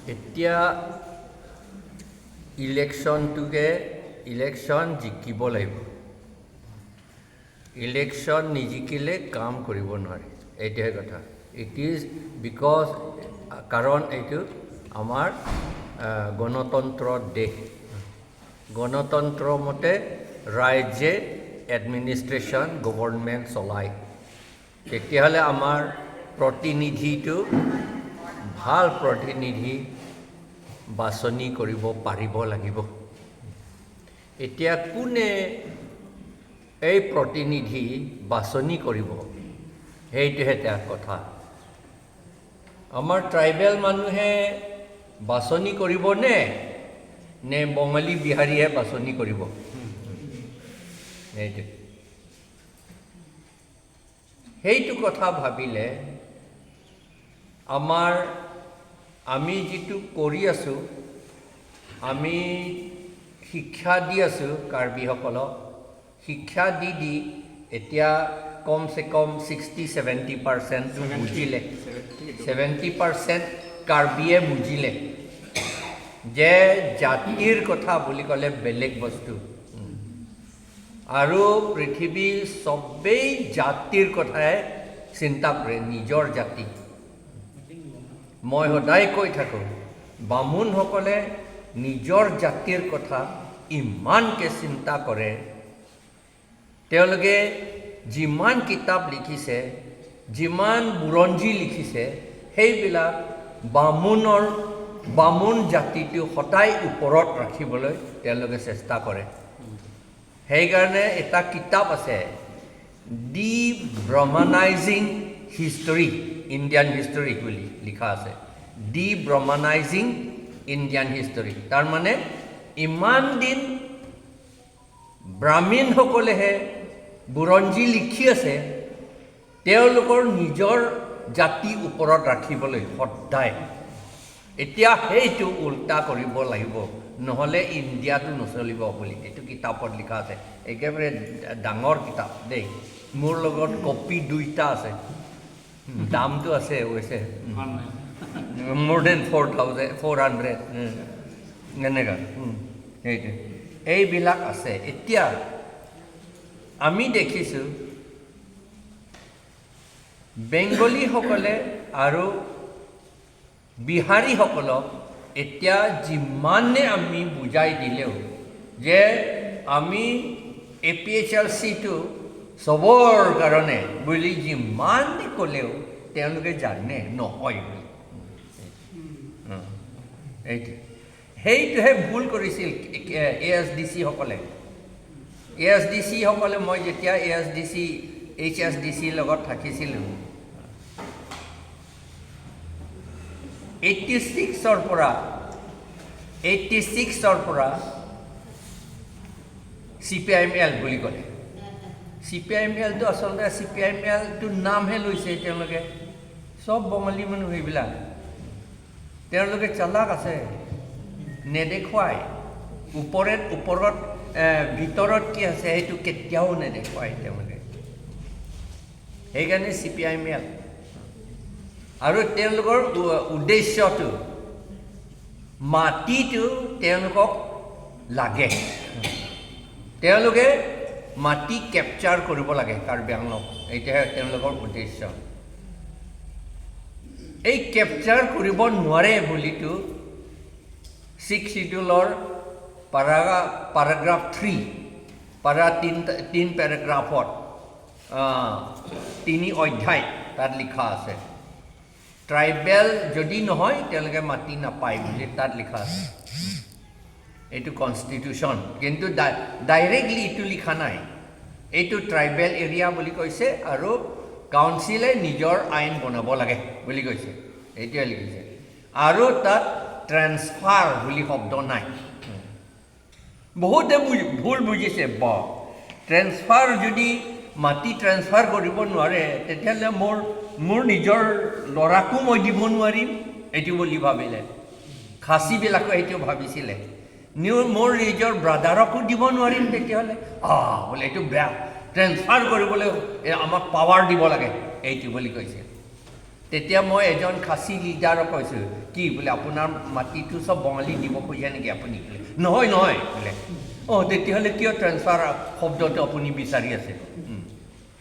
এতিয়া ইলেকশ্যন জিকিব লাগিব ইলেকশ্যন নিজিকিলে কাম কৰিব নোৱাৰে এইটোহে কথা ইট ইজ বিকজ কাৰণ এইটো আমাৰ গণতন্ত্ৰৰ দেশ গণতন্ত্ৰ মতে ৰাজ্যে এডমিনিষ্ট্ৰেশ্যন গভৰ্ণমেণ্ট চলায় তেতিয়াহ'লে আমাৰ প্ৰতিনিধিটো ভাল প্ৰতিনিধি বাছনি কৰিব পাৰিব লাগিব এতিয়া কোনে এই প্ৰতিনিধি বাছনি কৰিব সেইটোহে এটা কথা আমাৰ ট্ৰাইবেল মানুহে বাছনি কৰিব নে বঙালী বিহাৰীয়ে বাছনি কৰিব সেইটো কথা ভাবিলে আমি যিটো কৰি আছোঁ আমি শিক্ষা দি আছোঁ কাৰ্বিসকলক শিক্ষা দি এতিয়া কমচে কম 60-70% বুজিলে 70% কাৰ্বিয়ে বুজিলে যে জাতিৰ কথা বুলি ক'লে বেলেগ বস্তু আৰু পৃথিৱীৰ চবেই জাতিৰ কথাই চিন্তা কৰে নিজৰ জাতি মই সদায় কৈ থাকোঁ বামুণসকলে নিজৰ জাতিৰ কথা ইমানকৈ চিন্তা কৰে তেওঁলোকে যিমান কিতাপ লিখিছে যিমান বুৰঞ্জী লিখিছে সেইবিলাক বামুণ জাতিটো সদায় ওপৰত ৰাখিবলৈ তেওঁলোকে চেষ্টা কৰে সেইকাৰণে এটা কিতাপ আছে দি ব্ৰহ্মনাইজিং হিষ্টৰী ইণ্ডিয়ান হিষ্টৰী বুলি লিখা আছে দি ব্ৰহ্মনাইজিং ইণ্ডিয়ান হিষ্টৰী তাৰমানে ইমান দিন ব্ৰাহ্মণসকলেহে বুৰঞ্জী লিখি আছে তেওঁলোকৰ নিজৰ জাতি ওপৰত ৰাখিবলৈ সদায় এতিয়া সেইটো উল্টা কৰিব লাগিব নহ'লে ইণ্ডিয়াটো নচলিব বুলি এইটো কিতাপত লিখা আছে একেবাৰে ডাঙৰ কিতাপ দেই মোৰ লগত কপি 2টা আছে দামটো আছে হৈছে more than 400 এনেকুৱা সেইটো এইবিলাক আছে এতিয়া আমি দেখিছোঁ বেংগলীসকলে আৰু বিহাৰীসকলক এতিয়া যিমানে আমি বুজাই দিলেও যে আমি APHLCটো চবৰ কাৰণে বুলি যিমানে ক'লেও তেওঁলোকে জানে নহয় বুলি সেইটোহে ভুল কৰিছিল ASDC সকলে মই যেতিয়া HSDC লগত থাকিছিলোঁ 86ৰ পৰা CPIML বুলি ক'লে CPIMLটো আচলতে CPIMLটো নামহে লৈছে তেওঁলোকে চব বঙালী মানুহ সেইবিলাক তেওঁলোকে চালাক আছে নেদেখুৱাই ওপৰত ভিতৰত কি আছে সেইটো কেতিয়াও নেদেখুৱাই তেওঁলোকে সেইকাৰণে CPIML আৰু তেওঁলোকৰ উদ্দেশ্যটো মাটিটো তেওঁলোকক লাগে তেওঁলোকে মাটি কেপচাৰ কৰিব লাগে কাৰ্বি আংলক এইটোহে তেওঁলোকৰ উদ্দেশ্য এই কেপচাৰ কৰিব নোৱাৰে বুলিতো 6 শিডিউলৰ paragraph 3 para 3 পেৰাগ্ৰাফত 3 অধ্যায় তাত লিখা আছে ট্ৰাইবেল যদি নহয় তেওঁলোকে মাটি নাপায় বুলি তাত লিখা আছে এইটো কনষ্টিটিউশ্যন কিন্তু ডাইৰেক্টলি এইটো লিখা নাই এইটো ট্ৰাইবেল এৰিয়া বুলি কৈছে আৰু কাউন্সিলে নিজৰ আইন বনাব লাগে বুলি কৈছে এইটোৱে লিখিছে আৰু তাত ট্ৰেন্সফাৰ বুলি শব্দ নাই বহুতে ভুল বুজিছে ট্ৰেন্সফাৰ যদি মাটি ট্ৰেন্সফাৰ কৰিব নোৱাৰে তেতিয়াহ'লে মোৰ নিজৰ ল'ৰাকো মই দিব নোৱাৰিম এইটো বুলি ভাবিলে খাচীবিলাকে সেইটো ভাবিছিলে মোৰ নিজৰ ব্ৰাদাৰকো দিব নোৱাৰিম তেতিয়াহ'লে বোলে এইটো বেয়া ট্ৰেন্সফাৰ কৰিবলৈ আমাক পাৱাৰ দিব লাগে এইটো বুলি কৈছে তেতিয়া মই এজন খাচী লিডাৰক কৈছোঁ কি বোলে আপোনাৰ মাটিটো চব বঙালী দিব খোজে নেকি আপুনি বোলে নহয় নহয় বোলে অঁ তেতিয়াহ'লে কিয় ট্ৰেন্সফাৰ শব্দটো আপুনি বিচাৰি আছে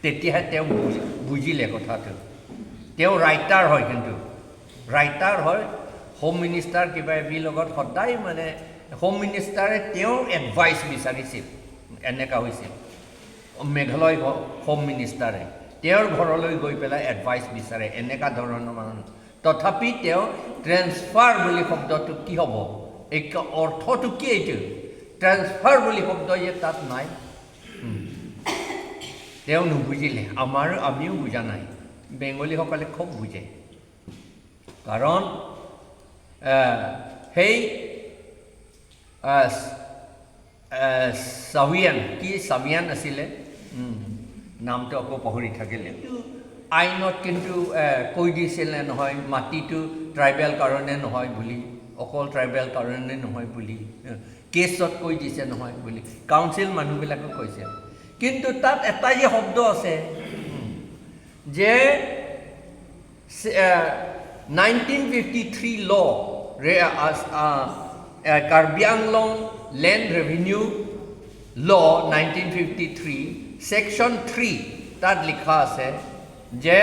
তেতিয়াহে তেওঁ বুজিলে কথাটো তেওঁ ৰাইটাৰ হয় কিন্তু ৰাইটাৰ হয় হোম মিনিষ্টাৰ কিবা এবিৰ লগত সদায় মানে হোম মিনিষ্টাৰে তেওঁৰ এডভাইচ বিচাৰিছিল এনেকুৱা হৈছিল মেঘালয় হোম মিনিষ্টাৰে তেওঁৰ ঘৰলৈ গৈ পেলাই এডভাইচ বিচাৰে এনেকুৱা ধৰণৰ মানুহ তথাপি তেওঁ ট্ৰেন্সফাৰ বুলি শব্দটো কি হ'ব এই অৰ্থটো কি এইটো ট্ৰেন্সফাৰ বুলি শব্দ যে তাত নাই তেওঁ নুবুজিলে আমিও বুজা নাই বেংগলীসকলে খুব বুজে কাৰণ সেই চাবিয়ান আছিলে নামটো আকৌ পাহৰি থাকিলে আইনত কিন্তু কৈ দিছিলে নহয় মাটিটো ট্ৰাইবেল কাৰণে নহয় বুলি অকল ট্ৰাইবেল কাৰণে নহয় বুলি কেছত কৈ দিছে নহয় বুলি কাউন্সিল মানুহবিলাকে কৈছে কিন্তু তাত এটা যে শব্দ আছে যে 1953 law Karbi Anglong Land Revenue Law 1953 Section 3 তাত লিখা আছে যে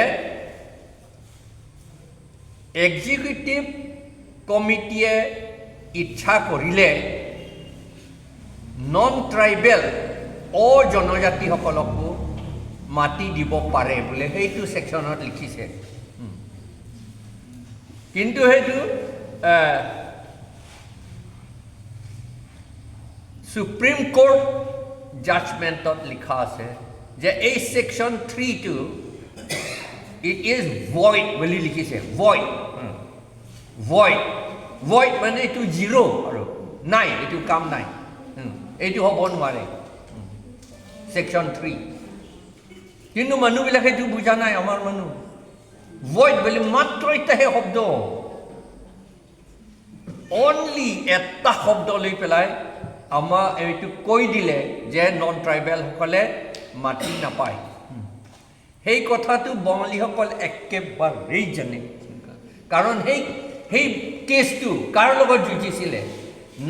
এক্সিকিউটিভ কমিটিয়ে ইচ্ছা কৰিলে নন ট্ৰাইবেল জনজাতিসকলকো মাটি দিব পাৰে বোলে সেইটো ছেকশ্যনত লিখিছে কিন্তু সেইটো সুপ্ৰিম কোৰ্ট জাজমেণ্টত লিখা আছে যে এই ছেকশ্যন 3টো ইট ইজ ভইড বুলি লিখিছে ভইড মানে এইটো জিৰ' আৰু নাই এইটো কাম নাই এইটো হ'ব নোৱাৰে ছেকশ্যন 3 কিন্তু মানুহবিলাকে এইটো বুজা নাই আমাৰ মানুহ ভইড বুলি মাত্ৰ এটাহে শব্দ অনলি এটা শব্দ লৈ পেলাই আমাৰ এইটো কৈ দিলে যে নন ট্ৰাইবেলসকলে মাটি নাপায় সেই কথাটো বঙালীসকল একেবাৰেই জানে কাৰণ সেই কেছটো কাৰ লগত যুঁজিছিলে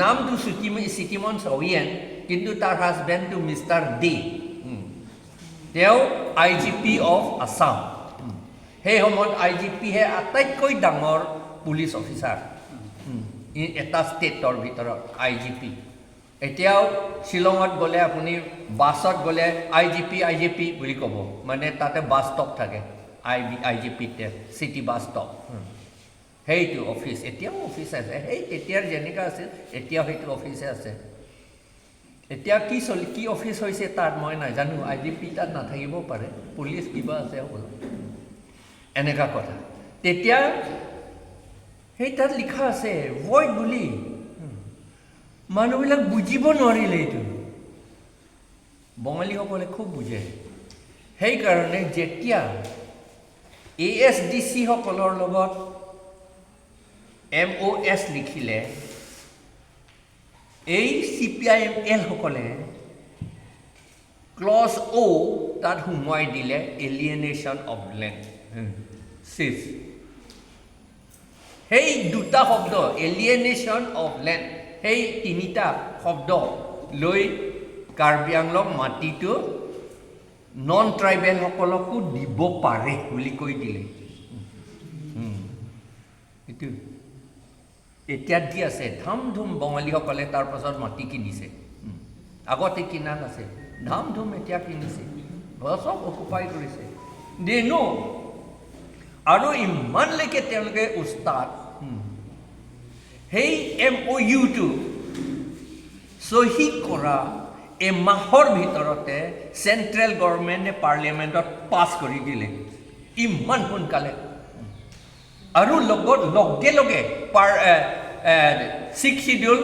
নামটো চিটিমন চহিয়েন কিন্তু তাৰ হাজবেণ্ডটো মিষ্টাৰ ডে তেওঁ IGP অফ আছাম সেই সময়ত IGPহে আটাইতকৈ ডাঙৰ পুলিচ অফিচাৰ এটা ষ্টেটৰ ভিতৰত IGP এতিয়াও শ্বিলঙত গ'লে আপুনি বাছত গ'লে IGP বুলি ক'ব মানে তাতে বাছ ষ্টপ থাকে IGP চিটি বাছ ষ্টপ সেইটো অফিচ এতিয়াও অফিচ আছে সেই তেতিয়াৰ যেনেকুৱা আছিল এতিয়াও সেইটো অফিচে আছে এতিয়া কি অফিচ হৈছে তাত মই নাজানো IGP তাত নাথাকিব পাৰে পুলিচ কিবা আছে হ'বলা এনেকুৱা কথা তেতিয়া সেই তাত লিখা আছে ভইড বুলি মানুহবিলাক বুজিব নোৱাৰিলে এইটো বঙালীসকলে খুব বুজে সেইকাৰণে যেতিয়া ASDC সকলৰ লগত MOS লিখিলে এই CPIML সকলে ক্লজ O তাত সোমোৱাই দিলে এলিয়েনেশ্যন অফ লেণ্ড চিফ সেই দুটা শব্দ এলিয়েনেশ্যন অফ লেণ্ড সেই তিনিটা শব্দ লৈ কাৰ্বি আংলং মাটিটো নন ট্ৰাইবেলসকলকো দিব পাৰে বুলি কৈ দিলে এইটো এতিয়া দি আছে ধাম ধুম বঙালীসকলে তাৰ পাছত মাটি কিনিছে আগতে কিনা নাছিল ধাম ধুম এতিয়া কিনিছে চব অকুপাই কৰিছে দে নো আৰু ইমানলৈকে তেওঁলোকে উস্তাদ সেই MOUটো সহি কৰা এমাহৰ ভিতৰতে চেণ্ট্ৰেল গভৰ্ণমেণ্টে পাৰ্লিয়ামেণ্টত পাছ কৰি দিলে ইমান সোনকালে আৰু লগে লগে 6 শিডিউল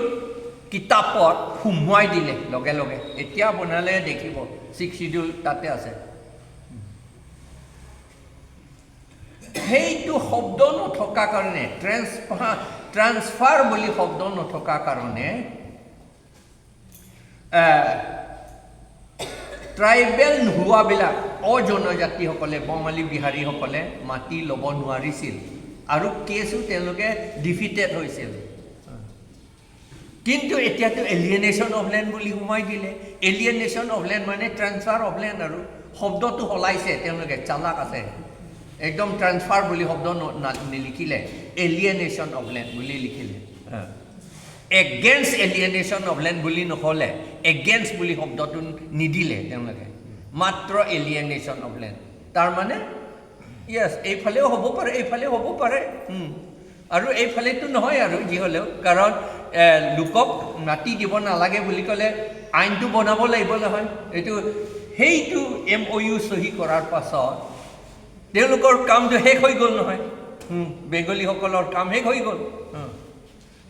কিতাপত সোমোৱাই দিলে লগে লগে এতিয়া বনালে দেখিব 6 শিডিউল তাতে আছে সেইটো শব্দ নথকা কাৰণে ট্ৰান্সফাৰ বুলি শব্দ নথকা কাৰণে ট্ৰাইবেল নোহোৱাবিলাক অজনজাতিসকলে বঙালী বিহাৰীসকলে মাটি ল'ব নোৱাৰিছিল আৰু কেছো তেওঁলোকে ডিফিটেড হৈছিল কিন্তু এতিয়াতো এলিয়েনেশ্যন অফ লেণ্ড বুলি সোমাই দিলে এলিয়েনেশ্যন অফ লেণ্ড মানে ট্ৰান্সফাৰ অফ লেণ্ড আৰু শব্দটো সলাইছে তেওঁলোকে চালাক আছে একদম ট্ৰান্সফাৰ বুলি শব্দ নিলিখিলে এলিয়েনেশ্যন অফ লেণ্ড বুলি লিখিলে এগেইনষ্ট এলিয়েনেশ্যন অফ লেণ্ড বুলি নহ'লে এগেইনষ্ট বুলি শব্দটো নিদিলে তেওঁলোকে মাত্ৰ এলিয়েনেশ্যন অফ লেণ্ড তাৰমানে য়েছ এইফালেও হ'ব পাৰে এইফালেও হ'ব পাৰে আৰু এইফালেতো নহয় আৰু যি হ'লেও কাৰণ লোকক মাটি দিব নালাগে বুলি ক'লে আইনটো বনাব লাগিব নহয় এইটো সেইটো MOU চহী কৰাৰ পাছত তেওঁলোকৰ কামটো শেষ হৈ গ'ল নহয় বেংগলীসকলৰ কাম শেষ হৈ গ'ল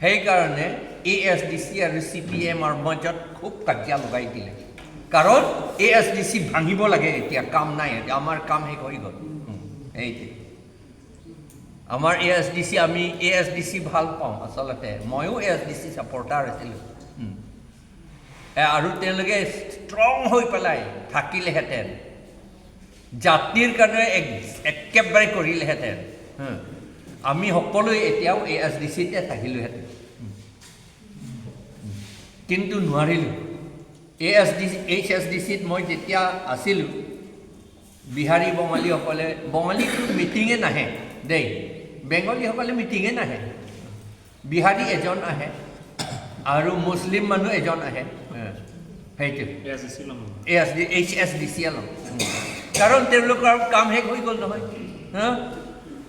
সেইকাৰণে ASDC আৰু CPMৰ মাজত খুব কাজিয়া লগাই দিলে কাৰণ ASDC ভাঙিব লাগে এতিয়া কাম নাই আমাৰ কাম শেষ হৈ গ'ল এইটো আমাৰ আমি ASDC ভাল পাওঁ আচলতে ময়ো ASDC ছাপৰ্টাৰ আছিলোঁ আৰু তেওঁলোকে ষ্ট্ৰং হৈ পেলাই থাকিলেহেঁতেন জাতিৰ কাৰণে একেবাৰে কৰিলেহেঁতেন আমি সকলোৱে এতিয়াও ASDCতে থাকিলোহেঁতেন কিন্তু নোৱাৰিলোঁ HSDCত মই যেতিয়া আছিলোঁ বিহাৰী বঙালীটো মিটিঙে নাহে দেই বেংগলীসকলে মিটিঙে নাহে বিহাৰী এজন আহে আৰু মুছলিম মানুহ এজন আহে সেইটো HSDC কাৰণ তেওঁলোকৰ কাম শেষ হৈ গ'ল নহয়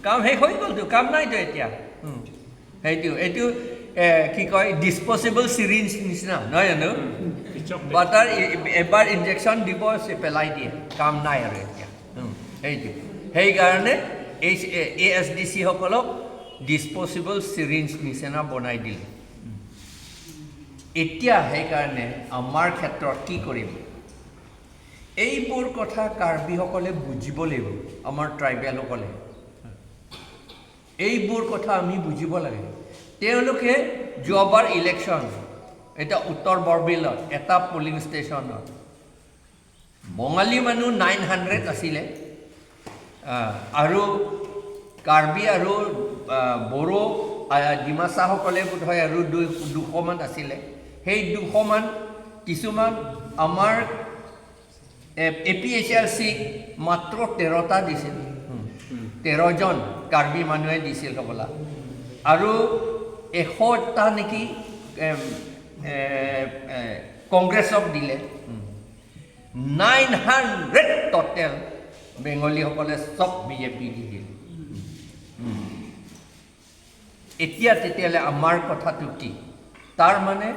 কাম শেষ হৈ গ'লতো কাম নাইতো এতিয়া এইটো কি কয় ডিছপ'জেবল চিৰিঞ্জ নিচিনা নহয় জানো বাটাৰ এবাৰ ইনজেকশ্যন দিব পেলাই দিয়ে কাম নাই আৰু এতিয়া সেইটো সেইকাৰণে ASDC সকলক ডিছপ'জেবল চিৰিঞ্জ নিচিনা বনাই দিলে এতিয়া সেইকাৰণে আমাৰ ক্ষেত্ৰত কি কৰিম এইবোৰ কথা কাৰ্বিসকলে বুজিব লাগিব আমাৰ ট্ৰাইবেলসকলে এইবোৰ কথা আমি বুজিব লাগে তেওঁলোকে যোৱাবাৰ ইলেকশ্যন এটা উত্তৰ বৰবিলত এটা পলিং ষ্টেচনত বঙালী মানুহ 900 আছিলে আৰু কাৰ্বি আৰু বড়ো ডিমাচাসকলে বোধহয় আৰু 200 মান আছিলে সেই 200 মান কিছুমান আমাৰ APHRC মাত্ৰ 13টা দিছিল 13জন কাৰ্বি মানুহে দিছিল হ'বলা আৰু 100টা নেকি কংগ্ৰেছক দিলে 900 টোটেল বেংগলীসকলে চব BJP দি দিলে এতিয়া তেতিয়াহ'লে আমাৰ কথাটো কি তাৰ মানে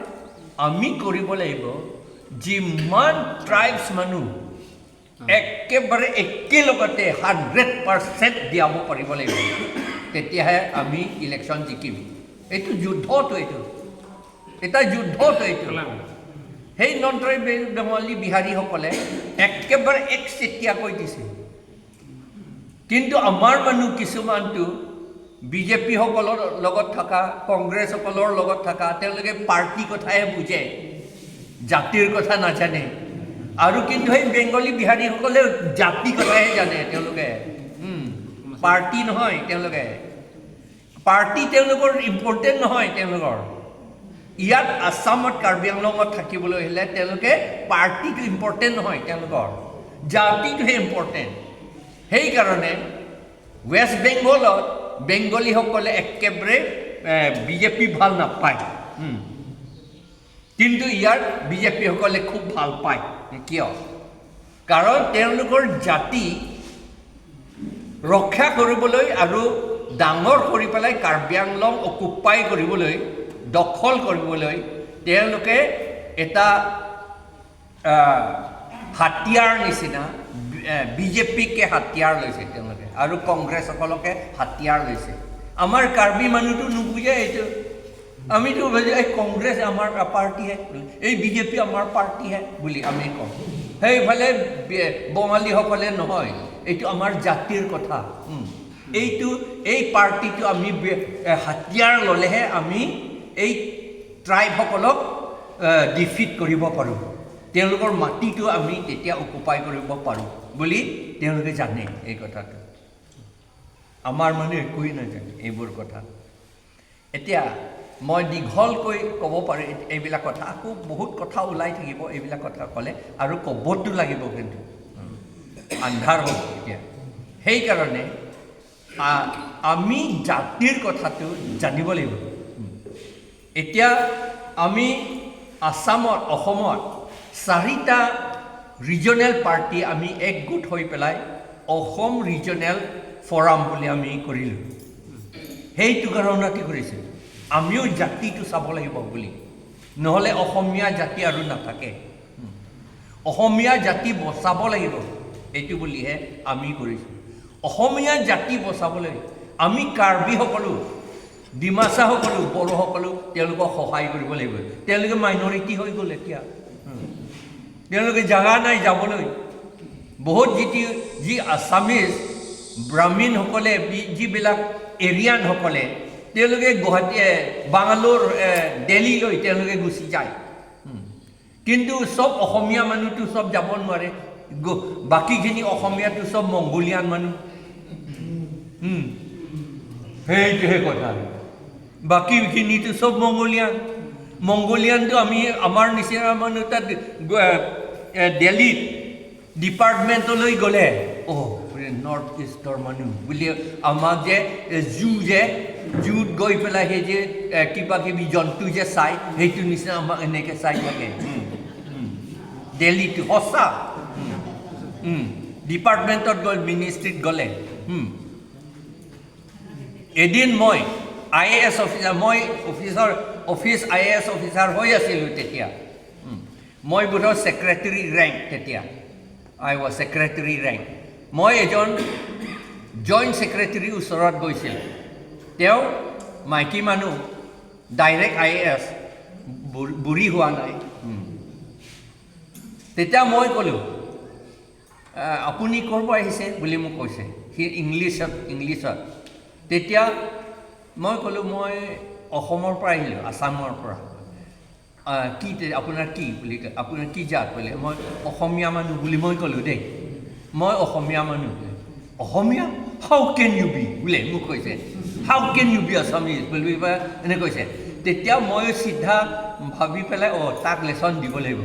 আমি কৰিব লাগিব যিমান ট্ৰাইবছ মানুহ একেবাৰে একেলগতে 100% দিয়াব পাৰিব লাগিব তেতিয়াহে আমি ইলেকশ্যন জিকিম এইটো যুদ্ধটো এটা যুদ্ধটো এইটো সেই নন ট্ৰাইবেল বেংগলী বিহাৰীসকলে একেবাৰে একচেটিয়াকৈ দিছে কিন্তু আমাৰ মানুহ কিছুমানটো BJP সকলৰ লগত থকা কংগ্ৰেছসকলৰ লগত থকা তেওঁলোকে পাৰ্টি কথাহে বুজে জাতিৰ কথা নাজানে আৰু কিন্তু সেই বেংগলী বিহাৰীসকলে জাতি কথাহে জানে তেওঁলোকে পাৰ্টি নহয় তেওঁলোকে পাৰ্টি তেওঁলোকৰ ইম্পৰ্টেণ্ট নহয় তেওঁলোকৰ ইয়াত আসামত কাৰ্বি আংলঙত থাকিবলৈ হ'লে তেওঁলোকে পাৰ্টিটো ইম্পৰ্টেণ্ট নহয় তেওঁলোকৰ জাতিটোহে ইম্পৰ্টেণ্ট সেইকাৰণে ৱেষ্ট বেংগলত বেংগলীসকলে একেবাৰে BJP ভাল নাপায় কিন্তু ইয়াত BJPসকলে খুব ভাল পায় কিয় কাৰণ তেওঁলোকৰ জাতি ৰক্ষা কৰিবলৈ আৰু ডাঙৰ কৰি পেলাই কাৰ্বি আংলং অকুপাই কৰিবলৈ দখল কৰিবলৈ তেওঁলোকে এটা হাতিয়াৰ নিচিনা BJPকে হাতিয়াৰ লৈছে তেওঁলোকে আৰু কংগ্ৰেছসকলকে হাতিয়াৰ লৈছে আমাৰ কাৰ্বি মানুহটো নুবুজে এইটো আমিতো এই কংগ্ৰেছ আমাৰ পাৰ্টিহে এই BJP আমাৰ পাৰ্টিহে বুলি আমি কওঁ সেইফালে বঙালীসকলে নহয় এইটো আমাৰ জাতিৰ কথা এই পাৰ্টিটো আমি হাতিয়াৰ ল'লেহে আমি এই ট্ৰাইবসকলক ডিফিট কৰিব পাৰোঁ তেওঁলোকৰ মাটিটো আমি তেতিয়া অকুপাই কৰিব পাৰোঁ বুলি তেওঁলোকে জানে এই কথাটো আমাৰ মানে একোৱেই নাজানে এইবোৰ কথা এতিয়া মই দীঘলকৈ ক'ব পাৰোঁ এইবিলাক কথা আকৌ বহুত কথা ওলাই থাকিব এইবিলাক কথা ক'লে আৰু ক'বতো লাগিব কিন্তু আন্ধাৰ হ'ব এতিয়া সেইকাৰণে আমি জাতিৰ কথাটো জানিব লাগিব এতিয়া আমি অসমত 4টা ৰিজনেল পাৰ্টি আমি একগোট হৈ পেলাই অসম ৰিজনেল ফৰাম বুলি আমি কৰিলোঁ সেইটো কাৰণে কি কৰিছে আমিও জাতিটো চাব লাগিব বুলি নহ'লে অসমীয়া জাতি আৰু নাথাকে অসমীয়া জাতি বচাব লাগিব এইটো বুলিহে আমি কৰিছোঁ অসমীয়া জাতি বচাবলৈ আমি কাৰ্বিসকলো ডিমাচাসকলো বড়োসকলো তেওঁলোকক সহায় কৰিব লাগিব তেওঁলোকে মাইনৰিটি হৈ গ'ল এতিয়া তেওঁলোকে জাগা নাই যাবলৈ বহুত যি আছামিজ ব্ৰাহ্মীণসকলে যিবিলাক এৰিয়ানসকলে তেওঁলোকে গুৱাহাটী বাংগালোৰ দিল্লীলৈ তেওঁলোকে গুচি যায় কিন্তু চব অসমীয়া মানুহটো চব যাব নোৱাৰে বাকীখিনি অসমীয়াটো চব মংগোলিয়ান মানুহ সেইটোহে কথা বাকীখিনিতো চব মংগোলিয়ানটো আমি আমাৰ নিচিনা মানুহ তাত দিল্লীত ডিপাৰ্টমেণ্টলৈ গ'লে নৰ্থ ইষ্টৰ মানুহ বুলি আমাক যে জুত গৈ পেলাই সেই যে কিবা কিবি জন্তু যে চাই সেইটো নিচিনা আমাক এনেকৈ চাই থাকে দিল্লীটো সঁচা ডিপাৰ্টমেণ্টত গ'ল মিনিষ্ট্ৰীত গ'লে এদিন মই IAS অফিচাৰ মই অফিচ IAS অফিচাৰ হৈ আছিলোঁ তেতিয়া মই বোধহয় ছেক্ৰেটাৰী ৰেংক তেতিয়া I was secretary rank মই এজন জইণ্ট ছেক্ৰেটাৰীৰ ওচৰত গৈছিলোঁ তেওঁ মাইকী মানুহ ডাইৰেক্ট IAS বুঢ়ী হোৱা নাই তেতিয়া মই ক'লোঁ আপুনি ক'ৰ পৰা আহিছে বুলি মোক কৈছে সি ইংলিছত তেতিয়া মই ক'লোঁ মই অসমৰ পৰা আহিলোঁ আছামৰ পৰা কি আপোনাৰ কি বুলি আপোনাৰ কি জাত বোলে মই অসমীয়া মানুহ বুলি মই ক'লোঁ দেই মই অসমীয়া মানুহ অসমীয়া হাউ কেন ইউ বি বোলে মোক কৈছে how can you be Assamese বুলি এনে কৈছে তেতিয়া মই চিধা ভাবি পেলাই তাক লেচন দিব লাগিব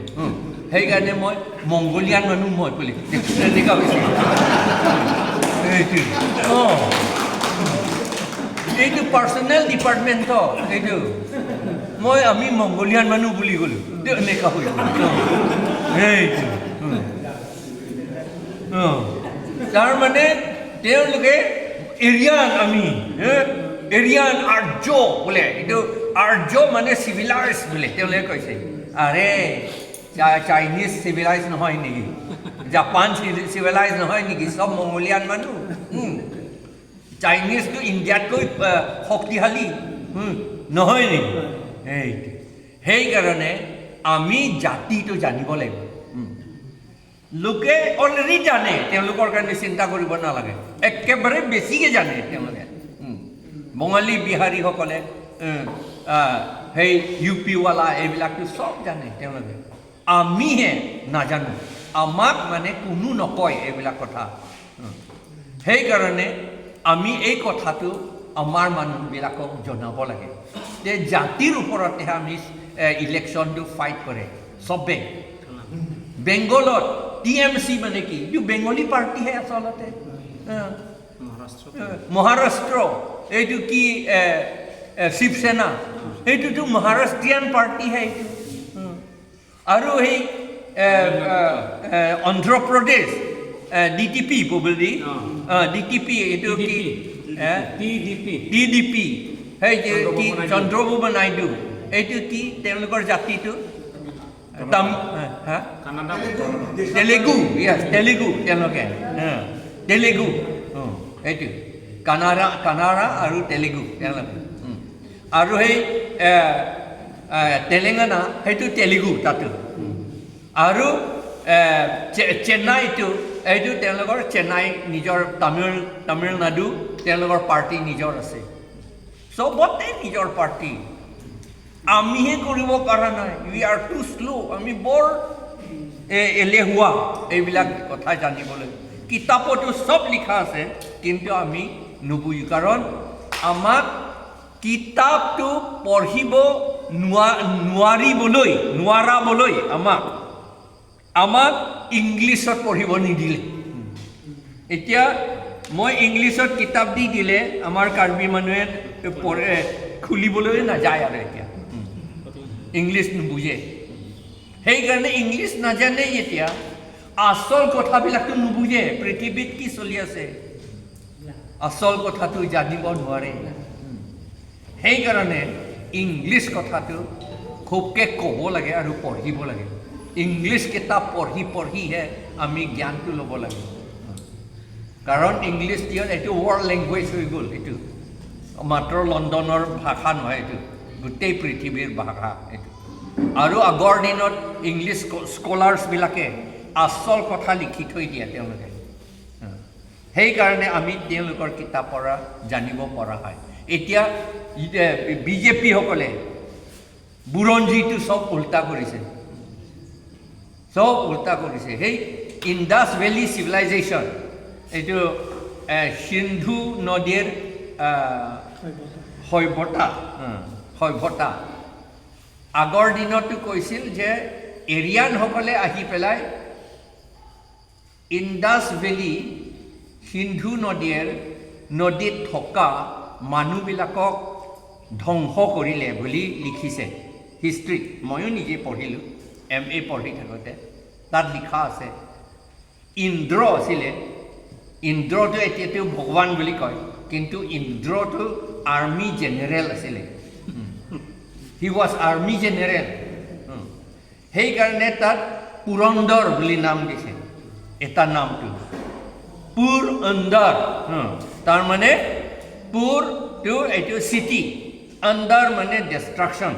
সেইকাৰণে মই মংগোলিয়ান মানুহ মই বুলি তেনেকুৱা হৈছে এইটো পাৰ্চনেল ডিপাৰ্টমেণ্টৰ এইটো আমি মংগোলিয়ান মানুহ বুলি গ'লোঁ এনেকুৱা হৈ গ'ল সেইটো তাৰমানে তেওঁলোকে এৰিয়ান আৰ্য বোলে এইটো আৰ্য মানে চিভিলাইজ বোলে তেওঁলোকে কৈছে আৰে চাইনিজ চিভিলাইজ নহয় নেকি জাপান চিভিলাইজ নহয় নেকি চব মংগোলিয়ান মানুহ চাইনিজটো ইণ্ডিয়াতকৈ শক্তিশালী নহয় নেকি সেইকাৰণে আমি জাতিটো জানিব লাগিব লোকে অলৰেডি জানে তেওঁলোকৰ কাৰণে চিন্তা কৰিব নালাগে একেবাৰে বেছিকৈ জানে তেওঁলোকে বঙালী বিহাৰীসকলে সেই UP-ৱালা এইবিলাকতো চব জানে তেওঁলোকে আমিহে নাজানো আমাক মানে কোনো নকয় এইবিলাক কথা সেইকাৰণে আমি এই কথাটো আমাৰ মানুহবিলাকক জনাব লাগে যে জাতিৰ ওপৰতহে আমি ইলেকশ্যনটো ফাইট কৰে চবে বেংগলত TMC মানে কি এইটো বেংগলী পাৰ্টিহে আচলতে মহাৰাষ্ট্ৰ এইটো কি শিৱসেনা এইটোতো মহাৰাষ্ট্ৰীয়ান পাৰ্টিহে এইটো আৰু সেই অন্ধ্ৰপ্ৰদেশ DTP probably DTP এইটো কি TDP সেই যে কি চন্দ্ৰবাবু নাইডু এইটো কি তেওঁলোকৰ জাতিটো তেলেগু তেওঁলোকে তেলেগু এইটো কানাড়া আৰু তেলেগু তেওঁলোকে আৰু সেই তেলেংগানা সেইটো তেলেগু তাতো আৰু চেন্নাইটো এইটো তেওঁলোকৰ চেন্নাই নিজৰ তামিলনাডু তেওঁলোকৰ পাৰ্টি নিজৰ আছে চবতে নিজৰ পাৰ্টি আমিহে কৰিব পৰা নাই উই আৰ টু শ্ল' আমি বৰ এলেহুৱা এইবিলাক কথা জানিবলৈ কিতাপতো চব লিখা আছে কিন্তু আমি নুবুজো কাৰণ আমাক কিতাপটো পঢ়িব নোৱাৰাবলৈ আমাক ইংলিছত পঢ়িব নিদিলে এতিয়া মই ইংলিছত কিতাপ দি দিলে আমাৰ কাৰ্বি মানুহে খুলিবলৈ নাযায় আৰু এতিয়া ইংলিছ নুবুজে সেইকাৰণে ইংলিছ নাজানে এতিয়া আচল কথাবিলাকতো নুবুজে পৃথিৱীত কি চলি আছে আচল কথাটো জানিব নোৱাৰে সেইকাৰণে ইংলিছ কথাটো খুবকৈ ক'ব লাগে আৰু পঢ়িব লাগে ইংলিছ কিতাপ পঢ়িহে আমি জ্ঞানটো ল'ব লাগে কাৰণ ইংলিছ এইটো ৱৰ্ল্ড লেংগুৱেজ হৈ গ'ল এইটো মাত্ৰ লণ্ডনৰ ভাষা নহয় এইটো গোটেই পৃথিৱীৰ ভাষা এইটো আৰু আগৰ দিনত ইংলিছ স্কলাৰ্ছবিলাকে আচল কথা লিখি থৈ দিয়ে তেওঁলোকে সেইকাৰণে আমি তেওঁলোকৰ কিতাপ পঢ়া জানিব পৰা হয় এতিয়া বিজেপিসকলে বুৰঞ্জীটো চব উল্টা কৰিছে সেই ইণ্ডাছ ভেলী চিভিলাইজেশ্যন এইটো সিন্ধু নদীৰ সভ্যতা আগৰ দিনতো কৈছিল যে এৰিয়ানসকলে আহি পেলাই ইণ্ডাছ ভেলী সিন্ধু নদীত থকা মানুহবিলাকক ধ্বংস কৰিলে বুলি লিখিছে হিষ্ট্ৰীত ময়ো নিজে পঢ়িলোঁ MA পঢ়ি থাকোঁতে তাত লিখা আছে ইন্দ্ৰ আছিলে ইন্দ্ৰটো এতিয়াতো ভগৱান বুলি কয় কিন্তু ইন্দ্ৰটো আৰ্মি জেনেৰেল আছিলে হি ৱাজ আৰ্মি জেনেৰেল সেইকাৰণে তাত পুৰন্দৰ বুলি নাম দিছে এটা নামটো পুৰ অন্দৰ তাৰমানে পুৰটো এইটো চিটি অন্দৰ মানে ডেষ্ট্ৰাকশ্যন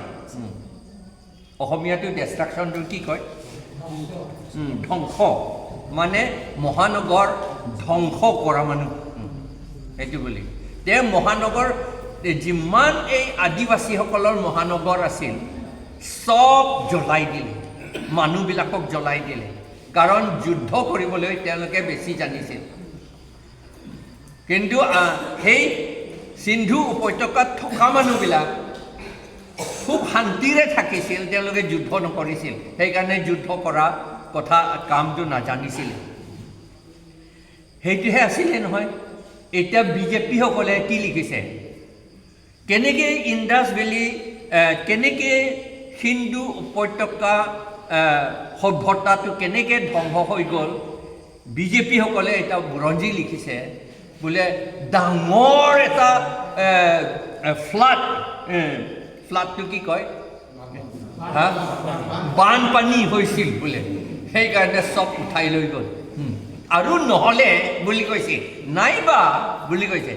অসমীয়াটো ডেষ্ট্ৰাকশ্যনটো কি কয় ধ্বংস মানে মহানগৰ ধ্বংস কৰা মানুহ সেইটো বুলি মহানগৰ যিমান এই আদিবাসীসকলৰ মহানগৰ আছিল চব জ্বলাই দিলে মানুহবিলাকক জ্বলাই দিলে কাৰণ যুদ্ধ কৰিবলৈ তেওঁলোকে বেছি জানিছিল কিন্তু সেই সিন্ধু উপত্যকাত থকা মানুহবিলাক খুব শান্তিৰে থাকিছিল তেওঁলোকে যুদ্ধ নকৰিছিল সেইকাৰণে যুদ্ধ কৰা কথা কামটো নাজানিছিল সেইটোহে আছিলে নহয় এতিয়া বিজেপিসকলে কি লিখিছে কেনেকৈ ইণ্ডাছ ভেলী কেনেকৈ সিন্ধু উপত্যকা সভ্যতাটো কেনেকৈ ধ্বংস হৈ গ'ল বিজেপিসকলে এটা বুৰঞ্জী লিখিছে বোলে ডাঙৰ এটা ফ্লাডটো কি কয় বানপানী হৈছিল বোলে সেইকাৰণে চব উঠাই লৈ গ'ল আৰু নহ'লে বুলি কৈছে নাইবা বুলি কৈছে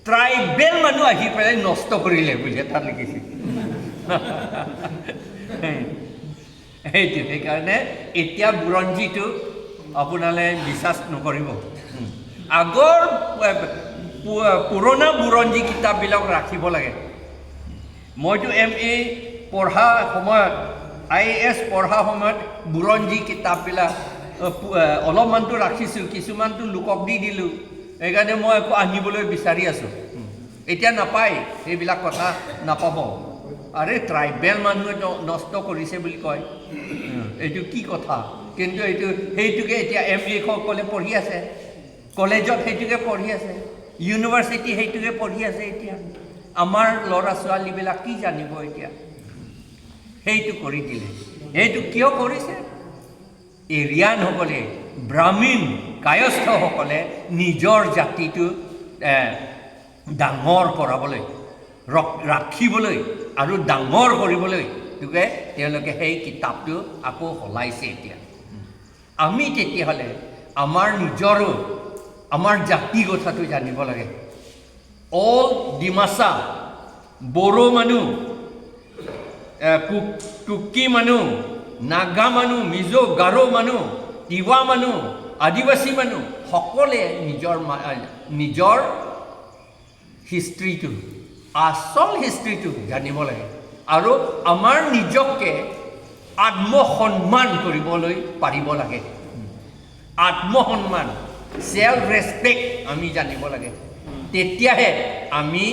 ট্ৰাইবেল মানুহ আহি পেলাই নষ্ট কৰিলে বুলি তাত লিখিছে সেইটো সেইকাৰণে এতিয়া বুৰঞ্জীটো আপোনালোকে বিশ্বাস নকৰিব আগৰ পুৰণা বুৰঞ্জী কিতাপবিলাক ৰাখিব লাগে মইতো MA পঢ়া সময়ত IAS পঢ়া সময়ত বুৰঞ্জী কিতাপবিলাক অলপমানটো ৰাখিছোঁ কিছুমানটো লোকক দি দিলোঁ সেইকাৰণে মই একো আনিবলৈ বিচাৰি আছোঁ এতিয়া নাপায় সেইবিলাক কথা নাপাব আৰে ট্ৰাইবেল মানুহে নষ্ট কৰিছে বুলি কয় এইটো কি কথা কিন্তু সেইটোকে এতিয়া MA সকলে পঢ়ি আছে কলেজত সেইটোকে পঢ়ি আছে ইউনিভাৰ্চিটি সেইটোকে পঢ়ি আছে এতিয়া আমাৰ ল'ৰা ছোৱালীবিলাক কি জানিব এতিয়া সেইটো কৰি দিলে সেইটো কিয় কৰিছে এৰিয়ানসকলে ব্ৰাহ্মণ কায়স্থসকলে নিজৰ জাতিটো ডাঙৰ কৰাবলৈ ৰাখিবলৈ আৰু ডাঙৰ কৰিবলৈ তেওঁলোকে সেই কিতাপটো আকৌ সলাইছে এতিয়া আমি তেতিয়াহ'লে আমাৰ নিজৰো আমাৰ জাতি কথাটো জানিব লাগে অল ডিমাচা বড়ো মানুহ কুকি মানুহ নাগা মানুহ মিজো গাৰো মানুহ তিৱা মানুহ আদিবাসী মানুহ সকলে নিজৰ হিষ্ট্ৰীটো আচল হিষ্ট্ৰীটো জানিব লাগে আৰু আমাৰ নিজকে আত্মসন্মান কৰিবলৈ পাৰিব লাগে আত্মসন্মান সেলফ ৰেসপেক্ট আমি জানিব লাগে তেতিয়াহে আমি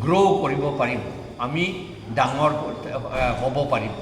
গ্ৰো কৰিব পাৰিম আমি ডাঙৰ হ'ব পাৰিম